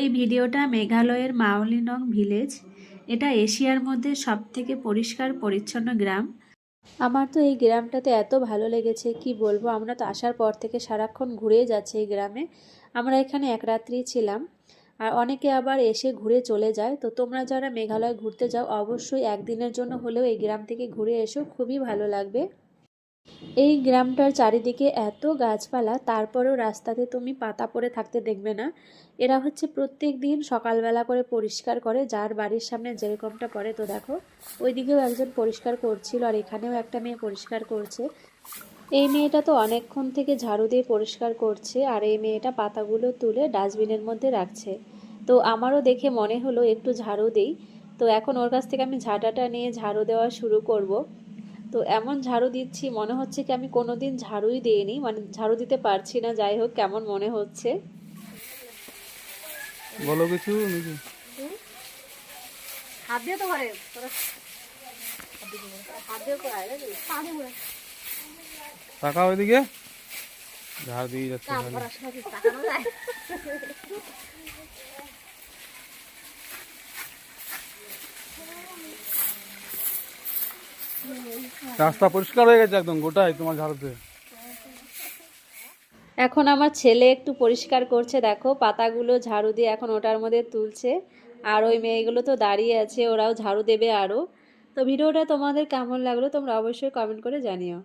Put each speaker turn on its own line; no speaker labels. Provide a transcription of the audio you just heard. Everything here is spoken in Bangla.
এই ভিডিওটা মেঘালয়ের মাওলিনং ভিলেজ। এটা এশিয়ার মধ্যে সবথেকে পরিষ্কার পরিচ্ছন্ন গ্রাম। আমার তো এই গ্রামটাতে এত ভালো লেগেছে কি বলবো। আমরা তো আসার পর থেকে সারাক্ষণ ঘুরেই যাচ্ছে এই গ্রামে। আমরা এখানে এক রাত্রি ছিলাম, আর অনেকে আবার এসে ঘুরে চলে যায়। তো তোমরা যারা মেঘালয় ঘুরতে যাও অবশ্যই একদিনের জন্য হলেও এই গ্রাম থেকে ঘুরে এসো, খুবই ভালো লাগবে। এই গ্রামটার চারিদিকে এত গাছপালা, তারপরেও রাস্তাতে তুমি পাতা পড়ে থাকতে দেখবে না। এরা হচ্ছে প্রত্যেক দিন সকালবেলা করে পরিষ্কার করে, যার বাড়ির সামনে যেরকমটা পড়ে। তো দেখো ওইদিকেও একজন পরিষ্কার করছিল, আর এখানেও একটা মেয়ে পরিষ্কার করছে। এই মেয়েটা তো অনেকক্ষণ থেকে ঝাড়ু দিয়ে পরিষ্কার করছে, আর এই মেয়েটা পাতাগুলো তুলে ডাস্টবিনের মধ্যে রাখছে। তো আমারও দেখে মনে হলো একটু ঝাড়ু দেই। তো এখন ওর কাছ থেকে আমি ঝাঁটাটা নিয়ে ঝাড়ু দেওয়া শুরু করব। তো এমন ঝাড়ু দিচ্ছি মনে হচ্ছে কি আমি কোনোদিন ঝাড়ুই দিইনি, মানে ঝাড়ু দিতে পারছি না। যাই হোক, কেমন মনে হচ্ছে।
বলো কিছু নাকি?
হাত দিয়ে তো পারে হাত দিয়ে করায়
টাকা ওইদিকে ঝাড় দিয়ে যাচ্ছে
কাম
খালি।
করার সময় কি তাকানো যায়?
রাস্তা পরিষ্কার হয়ে গেছে একদম গোটাই তোমার ঝাড়ুতে।
এখন আমার ছেলে একটু পরিষ্কার করছে, দেখো পাতাগুলো ঝাড়ু দিয়ে এখন ওটার মধ্যে তুলছে। আর ওই মেয়েগুলো তো দাঁড়িয়ে আছে, ওরাও ঝাড়ু দেবে আরও। তো ভিডিওটা তোমাদের কেমন লাগলো তোমরা অবশ্যই কমেন্ট করে জানিও।